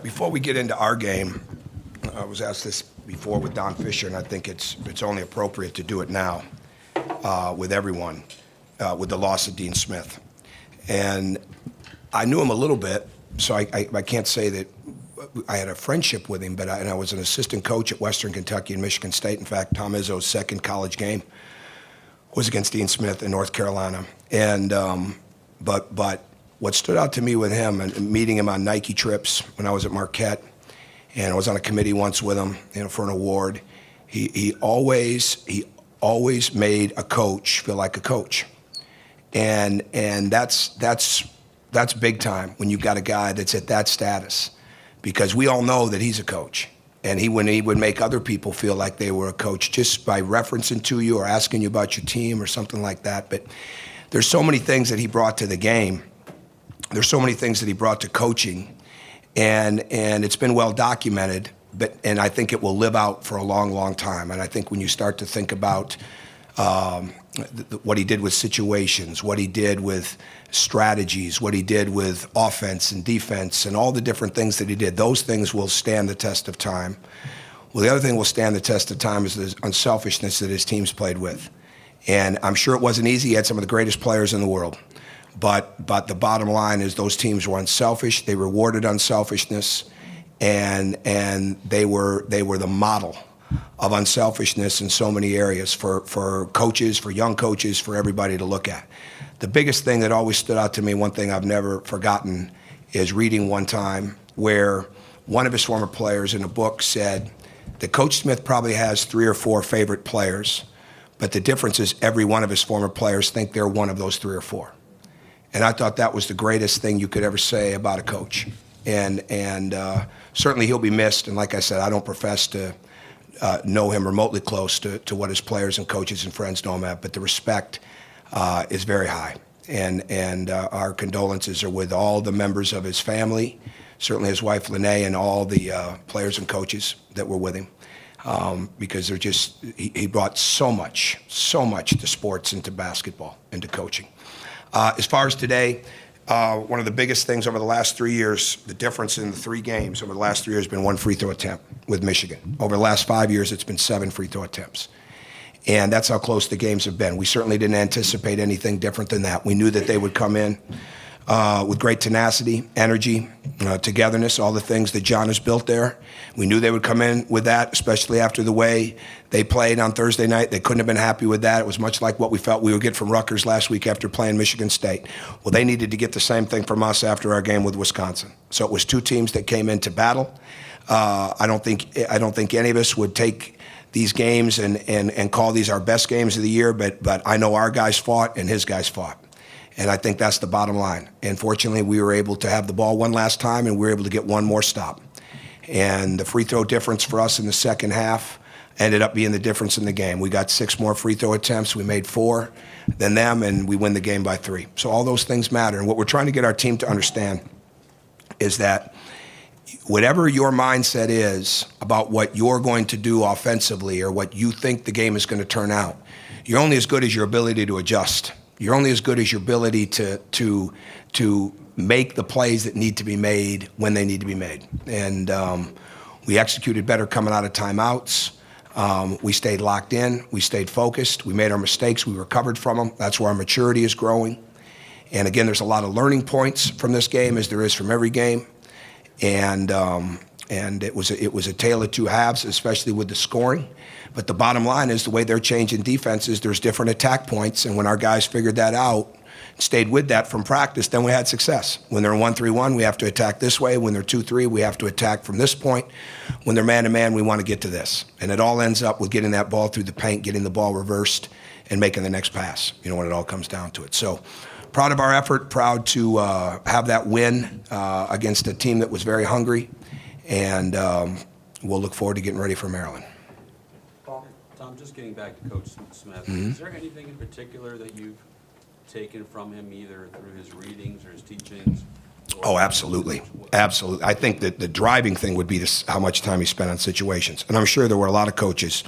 Before we get into our game, I was asked this before with Don Fisher, and I think it's only appropriate to do it now with everyone, with the loss of Dean Smith. And I knew him a little bit, so I can't say that I had a friendship with him, but I was an assistant coach at Western Kentucky and Michigan State. In fact, Tom Izzo's second college game was against Dean Smith in North Carolina. And but what stood out to me with him, and meeting him on Nike trips when I was at Marquette, and I was on a committee once with him, for an award. He always made a coach feel like a coach, and that's big time when you've got a guy that's at that status, because we all know that he's a coach, and when he would make other people feel like they were a coach just by referencing to you or asking you about your team or something like that. But there's so many things that he brought to the game. There's so many things that he brought to coaching, and it's been well documented, and I think it will live out for a long, long time. And I think when you start to think about what he did with situations, what he did with strategies, what he did with offense and defense, and all the different things that he did, those things will stand the test of time. Well, the other thing will stand the test of time is the unselfishness that his teams played with. And I'm sure it wasn't easy. He had some of the greatest players in the world. But the bottom line is those teams were unselfish. They rewarded unselfishness, and they were the model of unselfishness in so many areas for coaches, for young coaches, for everybody to look at. The biggest thing that always stood out to me, one thing I've never forgotten, is reading one time where one of his former players in a book said that Coach Smith probably has 3 or 4 favorite players, but the difference is every one of his former players think they're one of those 3 or 4. And I thought that was the greatest thing you could ever say about a coach. And certainly he'll be missed. And like I said, I don't profess to know him remotely close to what his players and coaches and friends know him at, but the respect is very high. And our condolences are with all the members of his family, certainly his wife Lene, and all the players and coaches that were with him. Because he brought so much to sports and to basketball and to coaching. As far as today, one of the biggest things over the last 3 years, the difference in the 3 games over the last 3 years has been 1 free throw attempt with Michigan. Over the last 5 years, it's been 7 free throw attempts. And that's how close the games have been. We certainly didn't anticipate anything different than that. We knew that they would come in with great tenacity, energy, togetherness, all the things that John has built there. We knew they would come in with that, especially after the way they played on Thursday night. They couldn't have been happy with that. It was much like what we felt we would get from Rutgers last week after playing Michigan State. Well, they needed to get the same thing from us after our game with Wisconsin. So it was 2 teams that came into battle. I don't think any of us would take these games and call these our best games of the year, but I know our guys fought and his guys fought. And I think that's the bottom line. And fortunately, we were able to have the ball one last time, and we were able to get one more stop. And the free throw difference for us in the second half ended up being the difference in the game. We got 6 more free throw attempts. We made 4 than them, and we win the game by 3. So all those things matter. And what we're trying to get our team to understand is that whatever your mindset is about what you're going to do offensively or what you think the game is going to turn out, you're only as good as your ability to adjust. You're only as good as your ability to make the plays that need to be made when they need to be made. And we executed better coming out of timeouts. We stayed locked in. We stayed focused. We made our mistakes. We recovered from them. That's where our maturity is growing. And again, there's a lot of learning points from this game, as there is from every game. And it was a tale of 2 halves, especially with the scoring. But the bottom line is the way they're changing defenses, there's different attack points. And when our guys figured that out, stayed with that from practice, then we had success. When they're 1-3-1, we have to attack this way. When they're 2-3, we have to attack from this point. When they're man-to-man, we want to get to this. And it all ends up with getting that ball through the paint, getting the ball reversed, and making the next pass, when it all comes down to it. So proud of our effort, proud to have that win against a team that was very hungry. And we'll look forward to getting ready for Maryland. Tom, just getting back to Coach Smith, is there anything in particular that you've taken from him, either through his readings or his teachings? Oh, absolutely. Absolutely. I think that the driving thing would be how much time he spent on situations. And I'm sure there were a lot of coaches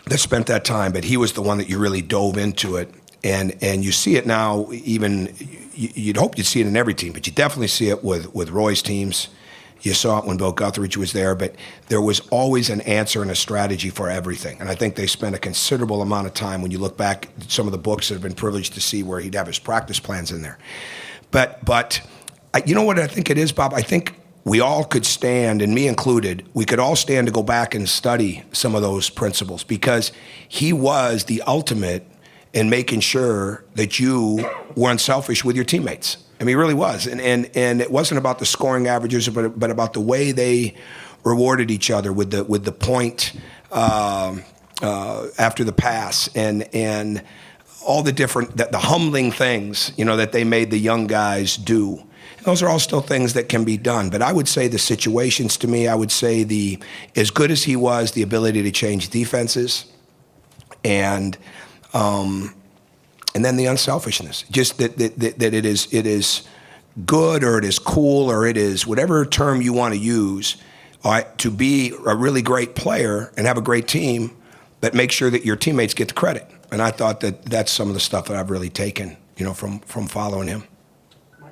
that spent that time, but he was the one that you really dove into it. And you see it now, even you'd hope you'd see it in every team, but you definitely see it with Roy's teams. You saw it when Bill Guthridge was there, but there was always an answer and a strategy for everything. And I think they spent a considerable amount of time, when you look back at some of the books that have been privileged to see, where he'd have his practice plans in there. But you know what I think it is, Bob? I think we all could stand, and me included, we could all stand to go back and study some of those principles, because he was the ultimate in making sure that you were unselfish with your teammates. I mean, he really was. And it wasn't about the scoring averages, but about the way they rewarded each other with the point after the pass, and all the different, the humbling things, that they made the young guys do. Those are all still things that can be done. But I would say the situations, to me, I would say as good as he was, the ability to change defenses, and then the unselfishness, just that it is good, or it is cool, or it is whatever term you want to use, to be a really great player and have a great team, but make sure that your teammates get the credit. And I thought that that's some of the stuff that I've really taken, from following him. I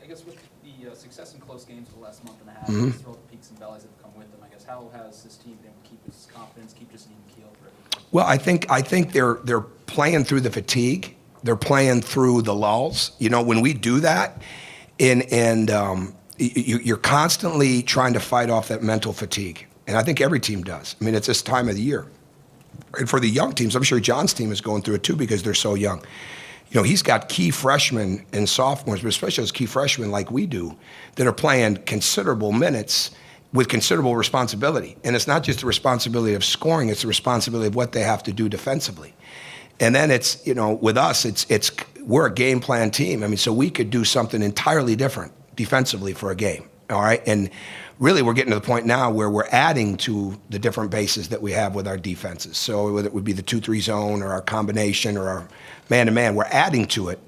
guess with the success in close games for the last month and a half, Mm-hmm. through all the peaks and valleys that have come with them, I guess, how has this team been able to keep its confidence, keep just an even keel for everything? Well, I think they're playing through the fatigue. They're playing through the lulls. When we do that, you're constantly trying to fight off that mental fatigue. And I think every team does. I mean, it's this time of the year. And for the young teams, I'm sure John's team is going through it too, because they're so young. He's got key freshmen and sophomores, but especially those key freshmen like we do, that are playing considerable minutes with considerable responsibility. And it's not just the responsibility of scoring, it's the responsibility of what they have to do defensively. And then it's, with us, we're a game plan team. I mean, so we could do something entirely different defensively for a game, all right? And really, we're getting to the point now where we're adding to the different bases that we have with our defenses. So whether it would be the 2-3 zone, or our combination, or our man-to-man, we're adding to it.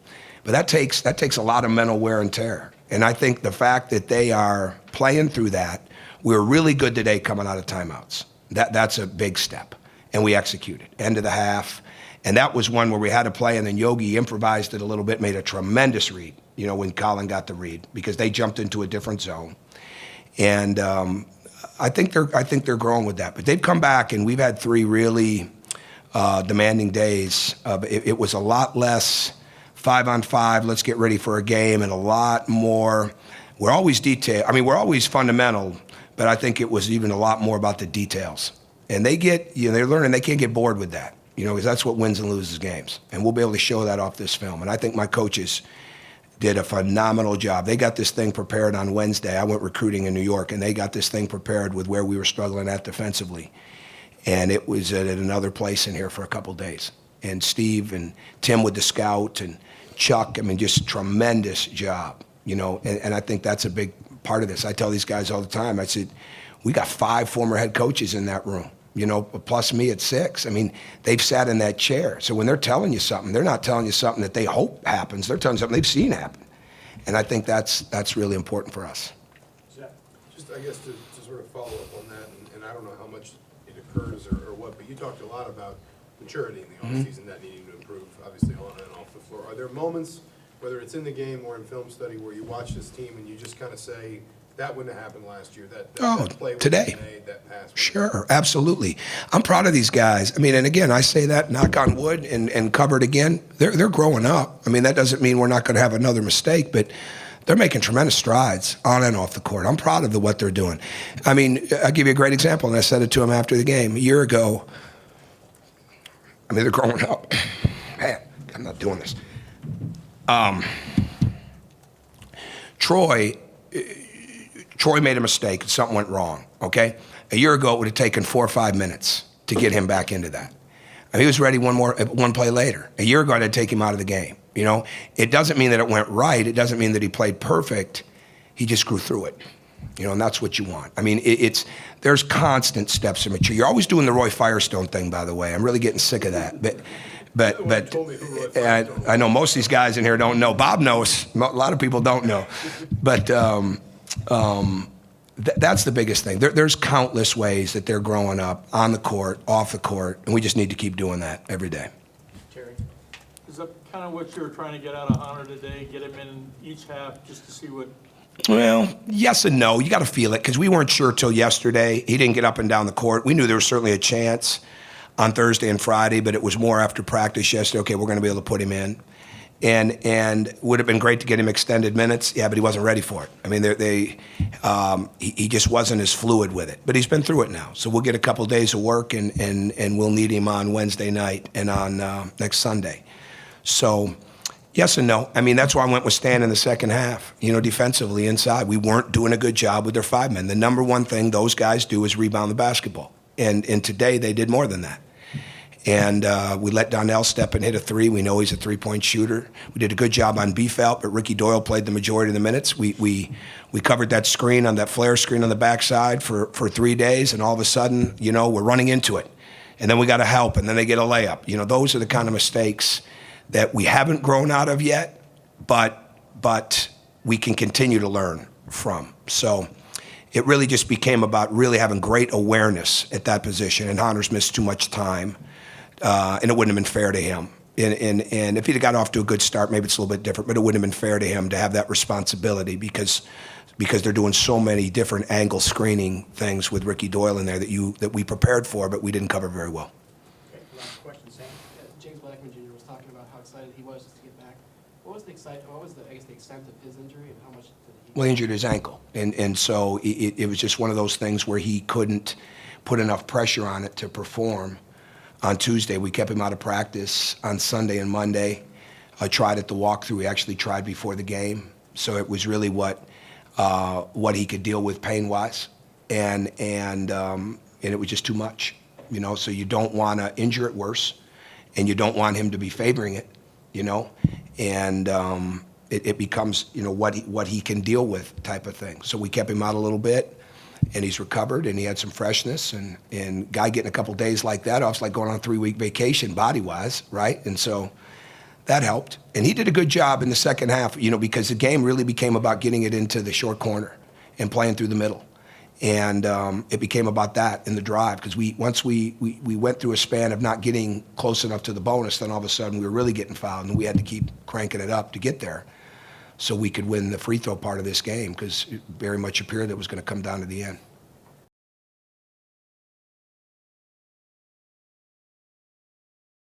But that takes a lot of mental wear and tear. And I think the fact that they are playing through that, we were really good today coming out of timeouts. That's a big step. And we executed. End of the half. And that was one where we had to play, and then Yogi improvised it a little bit, made a tremendous read, when Colin got the read, because they jumped into a different zone. And I think they're growing with that. But they've come back, and we've had 3 really demanding days. It was a lot less 5-on-5, let's get ready for a game, and a lot more. We're always we're always fundamental, but I think it was even a lot more about the details. And they get, they're learning they can't get bored with that, because that's what wins and loses games. And we'll be able to show that off this film. And I think my coaches did a phenomenal job. They got this thing prepared on Wednesday. I went recruiting in New York, and they got this thing prepared with where we were struggling at defensively. And it was at another place in here for a couple days. And Steve and Tim with the scout, and Chuck, just tremendous job, and I think that's a big part of this. I tell these guys all the time, I said, we got 5 former head coaches in that room, plus me at 6. They've sat in that chair. So when they're telling you something, they're not telling you something that they hope happens. They're telling you something they've seen happen. And I think that's really important for us. Just, I guess, to sort of follow up on that, and I don't know how much it occurs or what, but you talked a lot about maturity in the offseason, that needing to improve, obviously, on and off the floor. Are there moments, whether it's in the game or in film study, where you watch this team and you just kind of say, that wouldn't have happened last year, that play wouldn't today. have been made, that pass? Sure, absolutely. I'm proud of these guys. And again, I say that, knock on wood, and cover it again. They're growing up. That doesn't mean we're not going to have another mistake, but they're making tremendous strides on and off the court. I'm proud of what they're doing. I'll give you a great example, and I said it to them after the game. A year ago, they're growing up. Man, I'm not doing this. Troy made a mistake. Something went wrong, okay? A year ago, it would have taken 4 or 5 minutes to get him back into that. He was ready one play later. A year ago, I'd take him out of the game. It doesn't mean that it went right. It doesn't mean that he played perfect. He just grew through it, and that's what you want. There's constant steps to mature. You're always doing the Roy Firestone thing, by the way. I'm really getting sick of that. But I know most of these guys in here don't know. Bob knows. A lot of people don't know. But that's the biggest thing. There's countless ways that they're growing up on the court, off the court, and we just need to keep doing that every day. Terry? Is that kind of what you were trying to get out of Hunter today? Get him in each half just to see what Well, yes and no. You got to feel it because we weren't sure till yesterday. He didn't get up and down the court. We knew there was certainly a chance on Thursday and Friday, but it was more after practice yesterday. Okay, we're going to be able to put him in, and would have been great to get him extended minutes. Yeah, but he wasn't ready for it. I mean, he just wasn't as fluid with it. But he's been through it now, so we'll get a couple days of work, and we'll need him on Wednesday night and on next Sunday. So. Yes and no. I mean, that's why I went with Stan in the second half. Defensively inside, we weren't doing a good job with their 5 men. The number one thing those guys do is rebound the basketball. And today they did more than that. And we let Donnell step and hit a 3. We know he's a 3-point shooter. We did a good job on B-Felt, but Ricky Doyle played the majority of the minutes. We covered that screen on that flare screen on the backside for 3 days, and all of a sudden, we're running into it. And then we got to help, and then they get a layup. Those are the kind of mistakes that we haven't grown out of yet, but we can continue to learn from. So it really just became about really having great awareness at that position, and Honors missed too much time, and it wouldn't have been fair to him. And if he'd have got off to a good start, maybe it's a little bit different, but it wouldn't have been fair to him to have that responsibility because they're doing so many different angle screening things with Ricky Doyle in there that we prepared for, but we didn't cover very well. Okay, last question, Sam. James Blackman Jr. was talking about how excited he was just to get back. What was the extent of his injury, and how much did he? Well, he injured his ankle, and so it was just one of those things where he couldn't put enough pressure on it to perform. On Tuesday, we kept him out of practice on Sunday and Monday. I tried at the walkthrough. He actually tried before the game, so it was really what he could deal with pain-wise, and it was just too much. So you don't want to injure it worse, and you don't want him to be favoring it, and it becomes, what he can deal with type of thing. So we kept him out a little bit, and he's recovered, and he had some freshness, and guy getting a couple days like that off, it's like going on a 3-week vacation body-wise, right? And so that helped. And he did a good job in the second half, because the game really became about getting it into the short corner and playing through the middle. And it became about that in the drive because once we went through a span of not getting close enough to the bonus, then all of a sudden we were really getting fouled, and we had to keep cranking it up to get there so we could win the free throw part of this game because it very much appeared that it was going to come down to the end.